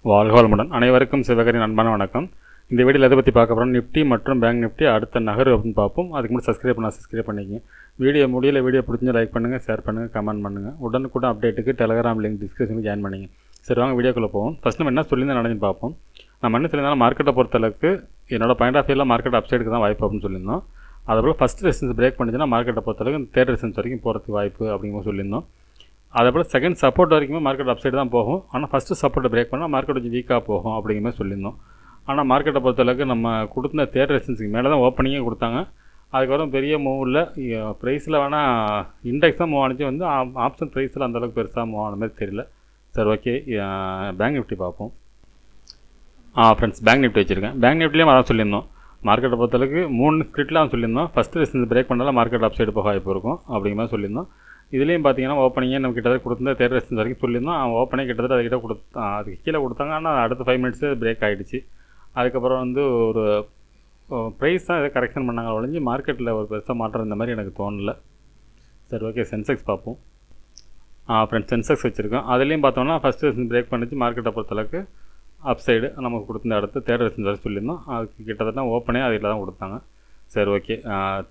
வாழ்க வளமுடன். அனைவருக்கும் சிவகரின் அன்பான வணக்கம். இந்த வீடியோவில் எதை பற்றி பார்க்க போகிறோம், நிஃப்டி மற்றும் பேங்க் நிஃப்டி அடுத்த நகர் அப்படின்னு பார்ப்போம். அதுக்கு முன்னாடி சப்ஸ்கிரைப் பண்ணிக்கங்க. வீடியோ பிடிச்சி லைக் பண்ணுங்கள், ஷேர் பண்ணுங்கள், கமெண்ட் பண்ணுங்கள். உடனுக்குடன் அப்டேட்டுக்கு டெலகிராம் லிங்க் டிஸ்கிரிப்ஷனில் ஜாயின் பண்ணிங்க. சரி, வாங்க வீடியோக்குள்ளே போவோம். ஃபஸ்ட் நம்ம என்ன சொல்லியிருந்தோம் நடந்து பார்ப்போம். நம்ம என்ன சொல்லியிருந்தாலும் மார்க்கெட்டை பொறுத்தளவுக்கு என்னோட பாயிண்ட் ஆஃப் வியூவில் மார்க்கெட் அப்சைடுக்கு தான் வாய்ப்பு அப்படின்னு சொல்லியிருந்தோம். அதேபோல் ஃபஸ்ட் ரெசிஸ்டன்ஸ் பிரேக் பண்ணிச்சுன்னா மார்க்கெட்டை பொறுத்தளவுக்கு இந்த தேர்ட் ரெசிஸ்டன்ஸ் வரைக்கும் போகிறதுக்கு வாய்ப்பு அப்படிங்கிற சொல்லியிருந்தோம். அதேபோல் செகண்ட் சப்போர்ட் வரைக்குமே மார்க்கெட் அப்சைடு தான் போகும். ஆனால் ஃபஸ்ட்டு சப்போர்ட்டை பிரேக் பண்ணால் மார்க்கெட் கொஞ்சம் வீக்காக போகும் அப்படிங்கிற மாதிரி சொல்லியிருந்தோம். ஆனால் மார்க்கெட்டை பொறுத்தளவுக்கு நம்ம கொடுத்த தேர்ட் ரெசிஸ்டன்ஸுக்கு மேலே தான் ஓப்பனிங்கே கொடுத்தாங்க. அதுக்கப்புறம் பெரிய மூவ் இல்லை. ப்ரைஸில் வேணால் இண்டெக்ஸ் தான் மூவ் ஆனிச்சு, வந்து ஆப்ஷன் ப்ரைஸில் அந்தளவுக்கு பெருசாக மூவ் ஆன மாதிரி தெரியல. சரி, ஓகே. பேங்க் நிஃப்டி பார்ப்போம். ஃப்ரெண்ட்ஸ், பேங்க் நிஃப்டி வச்சுருக்கேன். பேங்க் நிஃப்டிலேயும் அதான் சொல்லியிருந்தோம். மார்க்கெட்டை பொறுத்தளவுக்கு 3 ஸ்பிரிட்டில் தான் சொல்லியிருந்தோம். ஃபஸ்ட்டு ரெசிஸ்டன்ஸ் பிரேக் பண்ணாலும் மார்க்கெட் அப்சைடு போக வாய்ப்பு இருக்கும் அப்படிங்கிற மாதிரி சொல்லியிருந்தோம். இதுலேயும் பார்த்தீங்கன்னா ஓப்பனிங்கே நம்ம கிட்டத்தட்ட கொடுத்தா தேர்ட் ரெசிஸ்டன்ஸ் வரைக்கும் சொல்லியிருந்தோம். ஓப்பனே கிட்டத்தட்ட அதுக்கு கீழே கொடுத்தாங்க. ஆனால் அடுத்த 5 மினிட்ஸு பிரேக் ஆகிடுச்சு. அதுக்கப்புறம் வந்து ஒரு ப்ரைஸ் தான் எதை கரெக்ஷன் பண்ணாங்க ஒழிஞ்சு மார்க்கெட்டில் ஒரு பெருசாக மாற்றம் இந்த மாதிரி எனக்கு தோணலை. சரி, ஓகே. சென்செக்ஸ் பார்ப்போம். ஃப்ரெண்ட்ஸ், சென்செக்ஸ் வச்சுருக்கோம். அதுலேயும் பார்த்தோம்னா ஃபஸ்ட்டு ரெசிஸ்டன்ஸ் பிரேக் பண்ணிச்சு. மார்க்கெட்டை பொறுத்தளவுக்கு அப்சைடு நமக்கு கொடுத்த அடுத்து தேர்ட் ரெசிஸ்டன்ஸ் வரை சொல்லியிருந்தோம். அதுக்கு கிட்டத்தட்ட ஓப்பனே அதில் தான் கொடுத்தாங்க. சரி, ஓகே.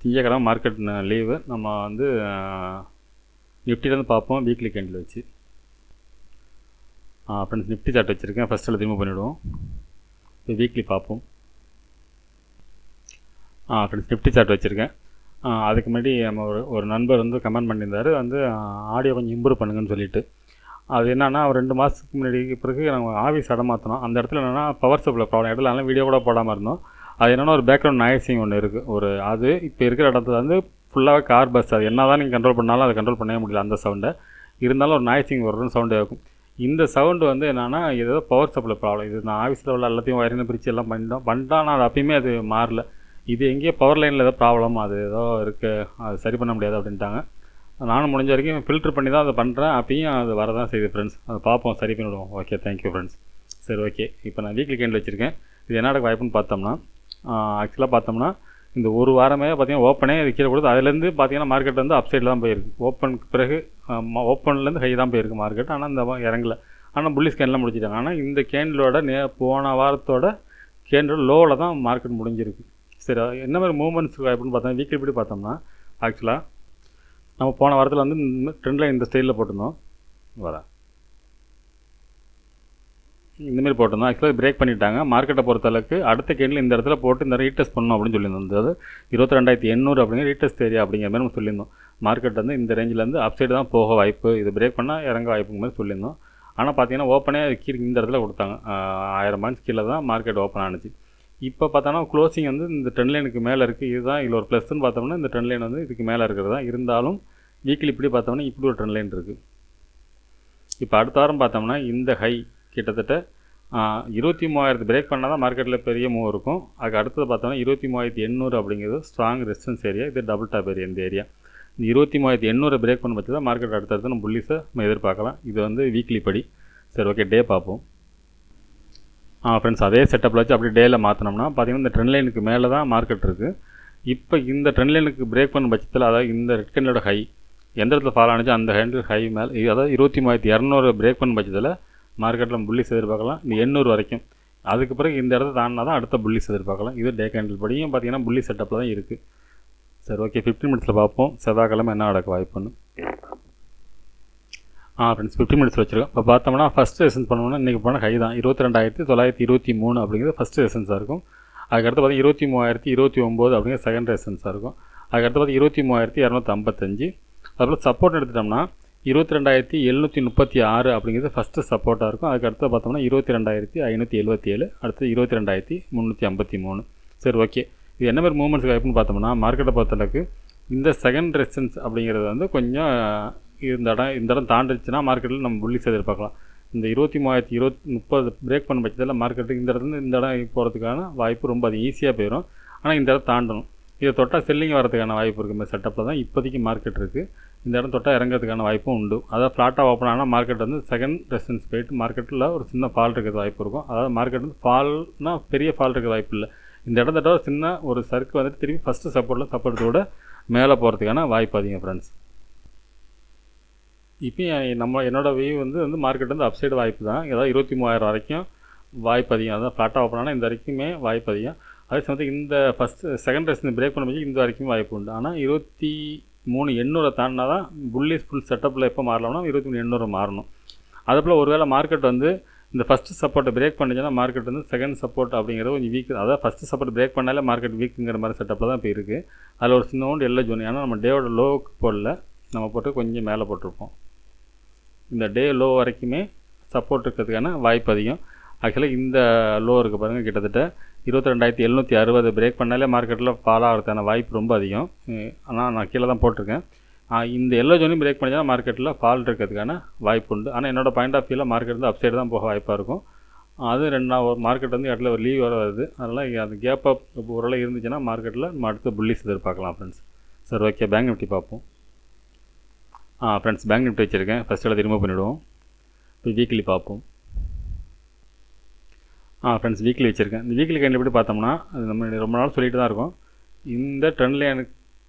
திங்கக்கிழமை மார்க்கெட் லீவு. நம்ம வந்து நிஃப்டிலேருந்து பார்ப்போம் வீக்லி கேண்டில் வச்சு. ஃப்ரெண்ட்ஸ், நிஃப்டி சார்ட் வச்சுருக்கேன். ஃபஸ்ட்டில் ரிமூவ் பண்ணிவிடுவோம். இப்போ வீக்லி பார்ப்போம். ஃப்ரெண்ட்ஸ், நிஃப்டி சார்ட் வச்சுருக்கேன். அதுக்கு முன்னாடி நம்ம ஒரு நண்பர் வந்து கமெண்ட் பண்ணியிருந்தார், வந்து ஆடியோ கொஞ்சம் இம்ப்ரூவ் பண்ணுங்கன்னு சொல்லிட்டு. அது என்னென்னா, ஒரு 2 மாதத்துக்கு முன்னாடி பிறகு நாங்கள் ஆஃபீஸ் இடமாற்றினோம். அந்த இடத்துல என்னென்னா பவர் சப்ளை ப்ராப்ளம். இடத்துல எல்லாம் வீடியோ கூட போடாமல் இருந்தோம். அது என்னென்னா ஒரு பேக்ரவுண்ட் நாய்ஸிங் ஒன்று இருக்குது. அது இப்போ இருக்கிற இடத்துல வந்து ஃபுல்லாகவே கார் பஸ். அது என்ன தான் நீங்கள் கண்ட்ரோல் பண்ணாலும் அதை கண்ட்ரோல் பண்ணவே முடியல அந்த சவுண்டை. இருந்தாலும் ஒரு நாய்ஸிங் வரும்னு சவுண்டே இருக்கும். இந்த சவுண்டு வந்து என்னென்னா ஏதோ பவர் சப்ளை ப்ராப்ளம். இது நான் ஆஃபீஸில் உள்ள எல்லாத்தையும் வயரிங் பிரித்து எல்லாம் பண்ணிட்டோம். ஆனால் அது அப்பயுமே அது மாறல. இது எங்கேயோ பவர் லைனில் ஏதோ ப்ராப்ளம், அது ஏதோ இருக்குது, அது சரி பண்ண முடியாது அப்படின்ட்டாங்க. நானும் முடிஞ்ச வரைக்கும் ஃபில்ட்ரு பண்ணி தான் அதை பண்ணுறேன். அப்பயும் அது வரதான் செய்யுது ஃப்ரெண்ட்ஸ். அதை பார்ப்போம், சரி பண்ணிவிடுவோம். Okay, thank you friends. சரி, ஓகே. இப்போ நான் வீக்லி கேண்டில் வச்சுருக்கேன். இது என்னோட வாய்ப்புன்னு பார்த்தோம்னா, ஆக்சுவலாக பார்த்தோம்னா இந்த ஒரு வாரமே பார்த்தீங்கன்னா ஓப்பனே கீழே கொடுத்து அதுலேருந்து பார்த்தீங்கன்னா மார்க்கெட் வந்து அப்சைடில் தான் போயிருக்கு. ஓப்பனுக்கு பிறகு ஓப்பன்லேருந்து ஹை தான் போயிருக்கு மார்க்கெட். ஆனால் இந்த இறங்கல. ஆனால் புல்லிஷ் கேண்டில் முடிச்சிட்டாங்க. ஆனால் இந்த கேண்டிலோட போன வாரத்தோட கேண்டில் லோவில் தான் மார்க்கெட் முடிஞ்சிருக்கு. சரி, என்ன மாதிரி மூவ்மெண்ட்ஸ் வாய்ப்புன்னு பார்த்தோம்னா வீக்லி இப்படி பார்த்தோம்னா, ஆக்சுவலாக நம்ம போன வாரத்தில் வந்து ட்ரெண்ட் லைன் இந்த ஸ்டைலில் போட்டிருந்தோம். இந்தமாரி போட்டிருந்தோம். ஆக்சுவலாக பிரேக் பண்ணிட்டாங்க. மார்க்கெட்டை பொறுத்தளவுக்கு அடுத்த கேண்டில் இந்த இடத்துல போட்டு இந்த ரீடெஸ்ட் பண்ணணும் அப்படின்னு சொல்லியிருந்தோம். அதாவது 22,800 அப்படிங்கிற ரீடெஸ்ட் ஏரியா அப்படிங்கிற மாதிரி நம்ம சொல்லியிருந்தோம். மார்க்கெட் வந்து இந்த ரேஞ்சிலேருந்து அப்சைடு தான் போக வாய்ப்பு, இது பிரேக் பண்ணால் இறங்க வாய்ப்புங்க மாதிரி சொல்லியிருந்தோம். ஆனால் பார்த்தீங்கன்னா ஓப்பனே கீழே இந்த இடத்துல கொடுத்தாங்க. 1000 பாயிண்ட்ஸ் கீழே தான் மார்க்கெட் ஓப்பன் ஆனிச்சு. இப்போ பார்த்தோன்னா க்ளோசிங் வந்து இந்த ட்ரெண்ட் லைனுக்கு மேலே இருக்குது. இதுதான் இதில் ஒரு ப்ளஸ்ன்னு பார்த்தோம்னா இந்த ட்ரெண்ட் லைன் வந்து இதுக்கு மேலே இருக்கிறது தான். இருந்தாலும் வீக்லி இப்படி பார்த்தோம்னா இப்படி ஒரு ட்ரெண்ட் லைன் இருக்குது. இப்போ அடுத்த வாரம் பார்த்தோம்னா இந்த ஹை கிட்டத்தட்ட 23,000 பிரேக் பண்ணால் தான் மார்க்கெட்டில் பெரிய மூவ் இருக்கும். அதுக்கு அடுத்தது பார்த்தோம்னா 23,800 அப்படிங்கிறது ஸ்ட்ராங் ரெசிஸ்டன்ஸ் ஏரியா. இது டபுள் டாப் ஏரியா. இந்த ஏரியா இந்த 23,800 பிரேக் பண்ண பற்றி தான் மார்க்கெட் அடுத்தடுத்து நம்ம புல்லிஸை நம்ம எதிர்பார்க்கலாம். இது வந்து வீக்லி படி. சரி, ஓகே. டே பார்ப்போம். ஃப்ரெண்ட்ஸ், அதே செட்டப்பில் வச்சு அப்படி டேயில் மாற்றினோம்னா பார்த்தீங்கன்னா இந்த ட்ரெண்ட் லைனுக்கு மேலே தான் மார்க்கெட் இருக்குது. இப்போ இந்த ட்ரெண்ட் லைனுக்கு பிரேக் பண்ண பட்சத்தில், அதாவது இந்த ரெட் கேண்டலோட ஹை எந்த இடத்துல ஃபாலோ ஆனிச்சு அந்த ஹேண்டில் ஹை மேலே, அதாவது 23,200 பிரேக் பண்ண பட்சத்தில் மார்க்கெட்டில் புல்லிஸ் எதிர்பார்க்கலாம். இந்த 800 வரைக்கும். அதுக்கு பிறகு இந்த இடத்த தாண்டினா தான் அடுத்த புல்லிஸ் எதிர்பார்க்கலாம். இது டே கேண்டில் படியும் பார்த்தீங்கன்னா புல்லி செட்டப்பில் தான் இருக்குது. சரி, ஓகே. 15 மினிட்ஸில் பார்ப்போம் செவ்வாய்க்கிழமை என்ன நடக்க வாய்ப்புன்னு. ஃப்ரெண்ட்ஸ், 15 மினிட்ஸ் வச்சுருக்கோம். இப்போ பார்த்தோம்னா ஃபஸ்ட்டு ரெசன்ஸ் பண்ணோம்னா இன்றைக்கி போனால் ஹை தான் 22,923 அப்படிங்கிறது ஃபஸ்ட்டு ரெசன்ஸாக இருக்கும். அதுக்கடுத்து பார்த்தீங்கன்னா 23,029 அப்படிங்கிற செகண்ட் ரெசன்ஸாக இருக்கும். அதுக்கடுத்து பார்த்தீங்கன்னா 23,255. அதுபோல் சப்போர்ட் எடுத்துட்டோம்னா 22,736 அப்படிங்கிறது ஃபஸ்ட்டு சப்போர்ட்டாக இருக்கும். அதுக்கடுத்து பார்த்தோம்னா 22,577, அடுத்து 22,353. சரி, ஓகே. இது என்ன மாதிரி மூவ்மெண்ட்ஸ் வாய்ப்புன்னு பார்த்தோம்னா, மார்க்கெட்டை பொறுத்தளவுக்கு இந்த செகண்ட் ரெசிஸ்டன்ஸ் அப்படிங்கிறது வந்து கொஞ்சம் இந்த இடம் தாண்டிச்சுன்னா மார்க்கெட்டில் நம்ம புல்லிஸ் எதிர்பார்க்கலாம். இந்த 23,030 பிரேக் பண்ண பட்சத்தில் மார்க்கெட்டுக்கு இந்த இடத்துல இந்த இடம் போகிறதுக்கான வாய்ப்பு ரொம்ப அது ஈஸியாக போயிடும். ஆனால் இந்த இடம் தாண்டணும். இதை தொட்டால் செல்லிங் வரதுக்கான வாய்ப்பு இருக்குது. இந்த செட்டப்பில் தான் இப்போதைக்கு மார்க்கெட் இருக்குது. இந்த இடம் தொட்டால் இறங்கிறதுக்கான வாய்ப்பும் உண்டு. அதாவது ஃப்ளாட்டாக ஓப்பன் ஆனால் மார்க்கெட் வந்து செகண்ட் ரெசிஸ்டன்ஸ் போயிட்டு மார்க்கெட்டில் ஒரு சின்ன ஃபால் இருக்கிறது வாய்ப்பு இருக்கும். அதாவது மார்க்கெட் வந்து ஃபால்னால் பெரிய ஃபால் இருக்கிற வாய்ப்பு இல்லை. இந்த இடத்த தவிர சின்ன ஒரு சர்க்கு வந்துட்டு திரும்பி ஃபஸ்ட்டு சப்போர்ட்டோட மேலே போகிறதுக்கான வாய்ப்பு அதிகம் ஃப்ரெண்ட்ஸ். இப்போ என்னோடய வியூ வந்து மார்க்கெட் வந்து அப்சைடு வாய்ப்பு தான். ஏதாவது 23,000 வரைக்கும் வாய்ப்பு அதிகம். அதான் ஃப்ளாட்டாக ஓப்பன் ஆனால் இந்த வரைக்குமே வாய்ப்பு அதிகம். அதே சமயத்தில் இந்த செகண்ட் ரெசிஸ்டன்ஸ் பிரேக் பண்ண இந்த வரைக்கும் வாய்ப்பு உண்டு. ஆனால் 23,800 தாண்டினா தான் புல்லிஷ் ஃபுல் செட்டப்பில் எப்போ மாறலாம்னா 23,800 மாறணும். அதுபோல் ஒருவேளை மார்க்கெட் வந்து இந்த ஃபஸ்ட்டு சப்போர்ட்டை பிரேக் பண்ணிச்சுன்னா மார்க்கெட் வந்து செகண்ட் சப்போர்ட் அப்படிங்கிறது கொஞ்சம் வீக். அதாவது ஃபஸ்ட்டு சப்போர்ட் பிரேக் பண்ணாலே மார்க்கெட் வீக்குங்கிற மாதிரி செட்டப்பில் தான் இப்போ இருக்குது. அதில் ஒரு சின்ன எல்லோ ஜோன், ஏன்னா நம்ம டேவோட லோவுக்கு போடல, நம்ம போட்டு கொஞ்சம் மேலே போட்டிருப்போம். இந்த டே லோ வரைக்குமே சப்போர்ட் இருக்கிறதுக்கான வாய்ப்பு அதிகம். ஆக்சுவலாக இந்த லோ இருக்குது பாருங்கள், கிட்டத்தட்ட 22,760 பிரேக் பண்ணாலே மார்க்கெட்டில் ஃபால் ஆகிறதுக்கான வாய்ப்பு ரொம்ப அதிகம். ஆனால் நான் கீழே தான் போட்டிருக்கேன். இந்த எல்லோ ஜோனையும் பிரேக் பண்ணிச்சா மார்க்கெட்டில் ஃபால் இருக்கிறதுக்கான வாய்ப்பு உண்டு. ஆனால் என்னோடய பாயிண்ட் ஆஃப் வியூவில் மார்க்கெட் வந்து அப்சைடு தான் போக வாய்ப்பாக இருக்கும். அது ஒரு மார்க்கெட் வந்து இடத்துல ஒரு லீவ் வர வருது. அதனால் அது கேப் அப் ஓரளவு இருந்துச்சுன்னா மார்க்கெட்டில் நம்ம அடுத்த புல்லிஸ் எதிர்பார்க்கலாம் ஃப்ரெண்ட்ஸ். சரி, ஓகே, பேங்க் நிஃப்டி பார்ப்போம். ஃப்ரெண்ட்ஸ், பேங்க் நிஃப்டி வச்சுருக்கேன். ஃபஸ்ட்டு எல்லாம் ரிமூவ் பண்ணிவிடுவோம். இப்போ வீக்லி பார்ப்போம். ஃப்ரெண்ட்ஸ், வீக்லி வச்சுருக்கேன். இந்த வீக்லி கேண்டில் எப்படி பார்த்தோம்னா, அது நம்ம ரொம்ப நாள் சொல்லிட்டு தான் இருக்கோம். இந்த ட்ரெண்ட் லைன்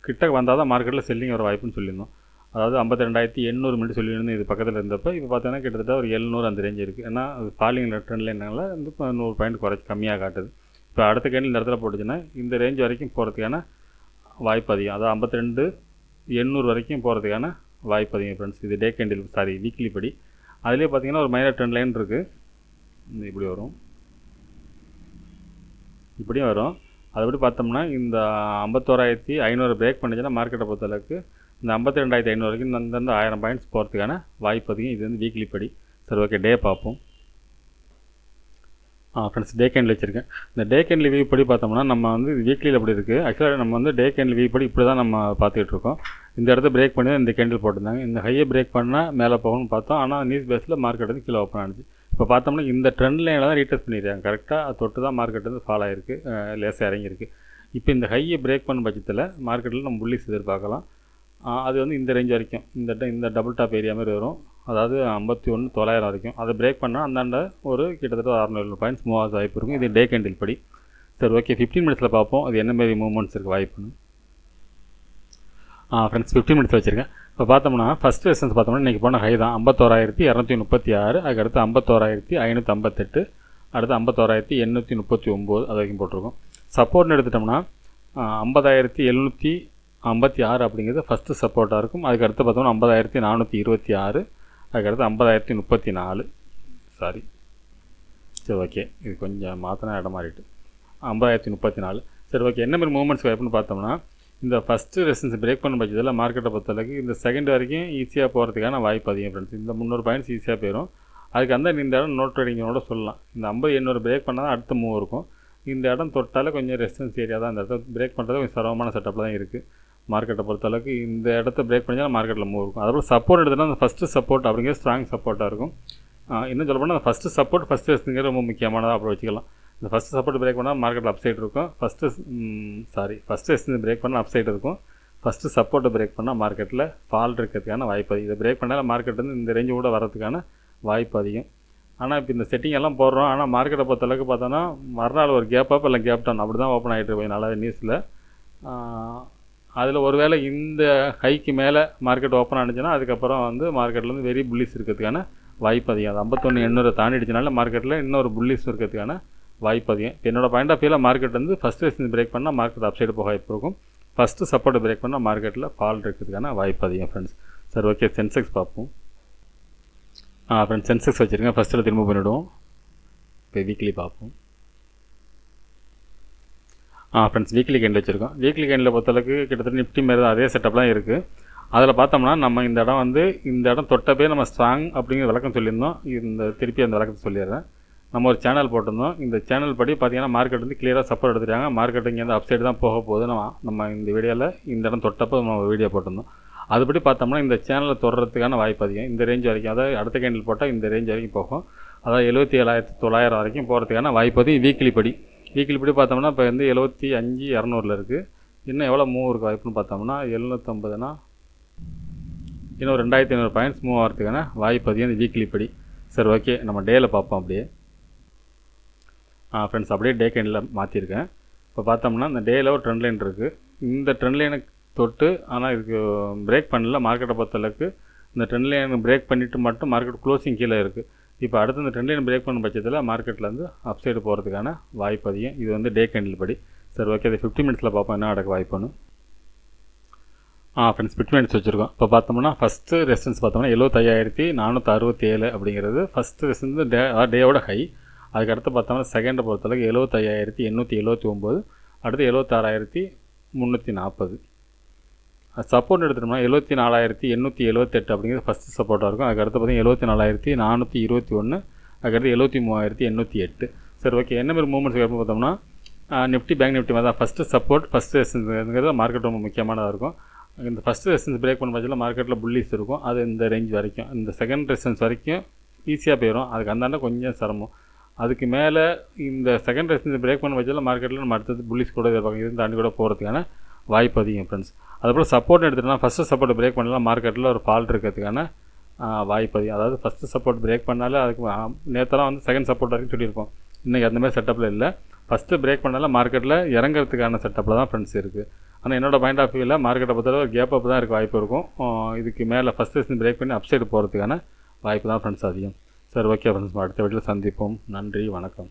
கிட்ட வந்தால் தான் மார்க்கெட்டில் செல்லிங் வர வாய்ப்புன்னு சொல்லியிருந்தோம். அதாவது 52,800 மினிட் சொல்லியிருந்தோம். இது பக்கத்தில் இருந்தப்போ இப்போ பார்த்தோன்னா கிட்டத்தட்ட ஒரு 700 அந்த ரேஞ்ச் இருக்குது. ஏன்னா அது ஃபாலிங் ட்ரெண்ட் லைனால வந்து 100 பாயிண்ட் கம்மியாக காட்டுது. இப்போ அடுத்த கேண்டில் இந்த இடத்துல போட்டுச்சுன்னா இந்த ரேஞ்ச் வரைக்கும் போகிறதுக்கான வாய்ப்பு அதிகம். அதாவது 52,800 வரைக்கும் போகிறதுக்கான வாய்ப்பு அதிகம் ஃப்ரெண்ட்ஸ். இது டே கேண்டில், வீக்லி படி. அதிலே பார்த்தீங்கன்னா ஒரு மைனர் ட்ரெண்ட் லைன் இருக்குது. இப்படி வரும், இப்படியும் வரும். அதுபடி பார்த்தோம்னா இந்த 51,500 பிரேக் பண்ணிச்சுன்னா மார்க்கெட்டை பொறுத்தளவுக்கு இந்த 52,500 வரைக்கும் இந்த 1000 பாயிண்ட்ஸ் போகிறதுக்கான வாய்ப்பு அதிகம். இது வந்து வீக்லி படி. சரி, ஓகே, டே பார்ப்போம். ஃப்ரெண்ட்ஸ், டே கேண்டில் வச்சுருக்கேன். இந்த டே கேண்டில் வியூ படி பார்த்தோம்னா நம்ம வந்து வீக்லியில் எப்படி இருக்குது. ஆக்சுவலாக நம்ம வந்து டே கேண்டில் வியூ படி இப்படி தான் நம்ம பார்த்துக்கிட்டு இருக்கோம். இந்த இடத்த பிரேக் பண்ணி இந்த கேண்டில் போட்டிருந்தாங்க. இந்த ஹையை பிரேக் பண்ணால் மேலே போகணும்னு பார்த்தோம். ஆனால் நியூஸ் பேஸில் மார்க்கெட் வந்து கீழே ஓப்பன் ஆனிச்சு. இப்போ பார்த்தோம்னா இந்த ட்ரெண்ட் லைனில் தான் ரீடெஸ்ட் பண்ணிடுறாங்க. கரெக்டாக தொட்டு தான் மார்க்கெட் வந்து ஃபால் ஆகிருக்கு, லேசாக இறங்கியிருக்கு. இப்போ இந்த ஹையை பிரேக் பண்ண பட்சத்தில் மார்க்கெட்டில் நம்ம புல்லிஸ் எதிர்பார்க்கலாம். அது வந்து இந்த ரேஞ்ச் வரைக்கும் இந்த டபுள் டாப் ஏரியா மாதிரி வரும். அதாவது 51,900 வரைக்கும். அதை பிரேக் பண்ணால் அந்தாண்ட ஒரு கிட்டத்தட்ட 600 பாயிண்ட்ஸ் மூவ் ஆக வாய்ப்பு இருக்கும். இது டே கேண்டில் படி. சரி, ஓகே, 15 மினிட்ஸில் பார்ப்போம் அது என்ன மாதிரி மூவ்மெண்ட்ஸ் இருக்குது வாய்ப்புன்னு. ஃப்ரெண்ட்ஸ், 15 மினிட்ஸ் வச்சுருக்கேன். இப்போ பார்த்தோம்னா ஃபஸ்ட் ரெசிஸ்டன்ஸ் பார்த்தோம்னா இன்றைக்கி போன ஹை தான் 51,236. அதுக்கடுத்து 51,558. அடுத்து 51,839 அது வரைக்கும் போட்டிருக்கோம். சப்போர்ட்னு எடுத்துட்டோம்னா 50,756 அப்படிங்கிறது ஃபஸ்ட்டு சப்போர்ட்டாக இருக்கும். அதுக்கடுத்து பார்த்தோம்னா 50,426. அதுக்கடுத்து 50,034. சாரி, சரி, ஓகே, இது கொஞ்சம் மாற்றினா இடம் மாறிட்டு 50,034. சரி, ஓகே, என்ன மாதிரி மூவ்மெண்ட்ஸ் வாய்ப்புன்னு பார்த்தோம்னா இந்த ஃபஸ்ட்டு ரெசிஸ்டன்ஸ் பிரேக் பண்ண பட்சத்தில் மார்க்கெட்டை பொறுத்தளவுக்கு இந்த செகண்ட் வரைக்கும் ஈஸியாக போகிறதுக்கான வாய்ப்பு அதிகம் ஃப்ரெண்ட்ஸ். இந்த 300 பாயிண்ட்ஸ் ஈஸியாக போயிடும். அதுக்கு இந்த இடம் நோட் ட்ரேடிங்கோட சொல்லலாம். இந்த 50,800 பிரேக் பண்ணால் தான் அடுத்த மூவ் இருக்கும். இந்த இடம் தொட்டாலே கொஞ்சம் ரெசிஸ்டன்ஸ் ஏரியா தான். இந்த இடத்த பிரேக் பண்ணுறது கொஞ்சம் சிரமமான செட்டப்பில் தான் இருக்குது. மார்க்கெட்டை பொறுத்தளவுக்கு இந்த இடத்த பிரேக் பண்ணிங்கன்னா மார்க்கெட்டில் மூவ் இருக்கும். அதுபோல் சப்போர்ட் எடுத்துகிட்டா அந்த ஃபஸ்ட்டு சப்போர்ட் அப்படிங்கிறது ஸ்ட்ராங் சப்போர்ட்டாக இருக்கும். இன்னும் சொல்ல போனால் அந்த ஃபஸ்ட்டு சப்போர்ட் ஃபஸ்ட்டு ரெசிஸ்டன்ஸ் ரொம்ப முக்கியமானதாக அப்படி வச்சுக்கலாம். இந்த ஃபஸ்ட்டு சப்போர்ட் பிரேக் பண்ணால் மார்க்கெட்டில் அப்சைட் இருக்கும். ஃபஸ்ட்டு ரெசிஸ்டன்ஸ் பிரேக் பண்ணால் அப்சைட் இருக்கும். ஃபஸ்ட்டு சப்போர்ட்டை பிரேக் பண்ணால் மார்க்கெட்டில் ஃபால் இருக்கிறதுக்கான வாய்ப்பு அதிகம். இதை பிரேக் பண்ணால் மார்க்கெட் வந்து இந்த ரேஞ்சு கூட வரதுக்கான வாய்ப்பு அதிகம். ஆனால் இப்போ இந்த செட்டிங் எல்லாம் போடுறோம். ஆனால் மார்க்கெட்டை பொறுத்தளவுக்கு பார்த்தோன்னா மறுநாள் ஒரு கேப் அப் இல்லை கேப் டவுன் அப்படி தான் ஓப்பன் ஆகிட்டு இருக்கும் நல்லா நியூஸில். அதில் ஒருவேளை இந்த ஹைக்கு மேலே மார்க்கெட் ஓப்பன் ஆனிச்சுன்னா அதுக்கப்புறம் வந்து மார்க்கெட்டில் வந்து வெரி புல்லிஸ் இருக்கிறதுக்கான வாய்ப்பு அதிகம். அது 51,800 தாண்டிடுச்சுனால மார்க்கெட்டில் இன்னொரு புல்லிஸ் இருக்கிறதுக்கான வாய்ப்பு அதிகம். என்னோடய பாயிண்ட் ஆஃப் வியூவில் மார்க்கெட் வந்து ஃபஸ்ட்டு ரெசிஸ்டன்ஸ் பிரேக் பண்ணால் மார்க்கெட் அப்சைடு போக வாய்ப்பு இருக்கும். ஃபஸ்ட்டு சப்போர்ட் பிரேக் பண்ணால் மார்க்கெட்டில் ஃபால் இருக்கிறதுக்கான வாய்ப்பு அதிகம் ஃப்ரெண்ட்ஸ். சரி, ஓகே, சென்செக்ஸ் பார்ப்போம். ஃப்ரெண்ட்ஸ், சென்செக்ஸ் வச்சுருக்கேன். ஃபஸ்ட்டில் திரும்ப பண்ணிவிடுவோம். இப்போ வீக்லி பார்ப்போம். ஃப்ரெண்ட்ஸ், வீக்லி கேண்டில் வச்சுருக்கோம். வீக்லி கேண்டில் பொறுத்தளவுக்கு கிட்டத்தட்ட நிஃப்டி மாரி தான், அதே செட்டப் தான் இருக்குது. அதில் பார்த்தோம்னா நம்ம இந்த இடம் தொட்டப்பே நம்ம ஸ்ட்ராங் அப்படிங்கிற விளக்கம் சொல்லியிருந்தோம். திருப்பி அந்த விளக்கத்தை சொல்லிடுறேன். நம்ம ஒரு சேனல் போட்டிருந்தோம். இந்த சேனல் படி பார்த்திங்கன்னா மார்க்கெட் வந்து கிளியராக சப்போர்ட் எடுத்துட்டாங்க. மார்க்கெட் இங்கே வந்து அப்சைடு தான் போக போகுது. நம்ம இந்த வீடியோவில் இந்த இடம் தொட்டப்போ நம்ம வீடியோ போட்டிருந்தோம். அதுபடி பார்த்தோம்னா இந்த சேனலில் தொடர்றதுக்கான வாய்ப்பு அதிகம். இந்த ரேஞ்ச் வரைக்கும், அதாவது அடுத்த கேண்டில் போட்டால் இந்த ரேஞ்ச் வரைக்கும் போகும். அதாவது 77,900 வரைக்கும் போகிறதுக்கான வாய்ப்பு அதிகம் வீக்லி படி. வீக்லி படி பார்த்தோம்னா இப்போ வந்து 75,200 இருக்குது. இன்னும் எவ்வளோ மூவ் இருக்குது வாய்ப்புன்னு பார்த்தோம்னா 750னா இன்னும் 2,500 பாயிண்ட்ஸ் மூவ் ஆகிறதுக்கான வாய்ப்பு அதிகம் இந்த வீக்லி படி. சரி, ஓகே, நம்ம டேயில் பார்ப்போம். அப்படியே ஃப்ரெண்ட்ஸ், அப்படியே டே கேண்டில் மாற்றிருக்கேன். இப்போ பார்த்தோம்னா இந்த டேயில் ஒரு ட்ரெண்ட் லைன் இருக்குது. இந்த ட்ரெண்ட் லைனை தொட்டு ஆனால் இதுக்கு பிரேக் பண்ணல மார்க்கெட்டை பொறுத்தளவுக்கு. இந்த ட்ரெண்ட் லைன் பிரேக் பண்ணிவிட்டு மட்டும் மார்க்கெட் க்ளோசிங் கீழே இருக்குது. இப்போ அடுத்து இந்த ட்ரெண்ட் லைன் பிரேக் பண்ணும் பட்சத்தில் மார்க்கெட்டில் வந்து அப் சைடு போகிறதுக்கான வாய்ப்பு அதிகம். இது வந்து டே கேண்டில் படி. சரி ஓகே, அது 50 மினிட்ஸில் பார்ப்போம் என்ன நடக்க வாய்ப்புன்னு. ஃப்ரெண்ட்ஸ் 50 மினிட்ஸ் வச்சுருக்கோம். இப்போ பார்த்தோம்னா ஃபஸ்ட்டு ரெசிஸ்டன்ஸ் பார்த்தோம்னா 75,467 அப்படிங்கிறது ஃபஸ்ட்டு ரெசிஸ்டன்ஸ் டேயோட ஹை. அதுக்கடுத்து பார்த்தோம்னா செகண்டை பொறுத்தளவுக்கு 75,879, அடுத்து 76,340. சப்போர்ட் எடுத்துட்டோம்னா 74,878 அப்படிங்கிறது ஃபஸ்ட்டு சப்போர்ட்டாக இருக்கும். அதுக்கடுத்து பார்த்தீங்கன்னா 74,421, அதுக்கடுத்து 73,808. சரி ஓகே, என்ன மாதிரி மூவ்மெண்ட்ஸ் எப்போ பார்த்தோம்னா நிஃப்டி பேங்க் நிஃப்டி மாதிரி தான் ஃபஸ்ட்டு சப்போர்ட் ஃபஸ்ட்டு ரெசிஸ்டன்ஸுங்கிறது மார்க்கெட் ரொம்ப முக்கியமானதாக இருக்கும். இந்த ஃபஸ்ட்டு ரெசிஸ்டன்ஸ் பிரேக் பண்ண பட்சத்தில் மார்க்கெட்டில் புல்லிஸ் இருக்கும். அது இந்த ரேஞ்ச் வரைக்கும், இந்த செகண்ட் ரெசிஸ்டன்ஸ் வரைக்கும் ஈஸியாக போயிடும். அதுக்கு அந்தாண்ட கொஞ்சம் சிரமம். அதுக்கு மேலே இந்த செகண்ட் ரெசிஸ்டன்ஸ் பிரேக் பண்ண பட்சத்தில் மார்க்கெட்டில் நம்ம அடுத்தது புல்லிஸ் கூட எதிர்பார்க்க இருந்து தாண்டி கூட போகிறதுக்கான வாய்ப்பு அதிகம் ஃப்ரெண்ட்ஸ். அதுபோல் சப்போர்ட் எடுத்துகிட்டோம்னா ஃபஸ்ட்டு சப்போர்ட் பிரேக் பண்ணலாம் மார்க்கெட்டில் ஒரு ஃபால்ட் இருக்கிறதுக்கான வாய்ப்பு அதிகம். அதாவது ஃபஸ்ட்டு சப்போர்ட் பிரேக் பண்ணாலே அதுக்கு நேற்றெல்லாம் வந்து செகண்ட் சப்போர்ட் வரைக்கும் சொல்லியிருக்கோம். இன்றைக்கி அந்தமாதிரி செட்டப்பில் இல்லை. ஃபஸ்ட்டு பிரேக் பண்ணாலும் மார்க்கெட்டில் இறங்கிறதுக்கான செட்டப்பில் தான் ஃப்ரெண்ட்ஸ் இருக்குது. ஆனால் என்னோடய பாயிண்ட் ஆஃப் வியூவில் மார்க்கெட்டை பொறுத்தவரை ஒரு கேப் அப் தான் இருக்க வாய்ப்பு இருக்கும். இதுக்கு மேலே ஃபஸ்ட் ரெசிஸ்டன்ஸ் பிரேக் பண்ணி அப் சைடு போகிறதுக்கான வாய்ப்பு தான் ஃப்ரெண்ட்ஸ் அதிகம். சரி ஓகே ஃப்ரெண்ட்ஸ், அடுத்த வீட்டில் சந்திப்போம். நன்றி, வணக்கம்.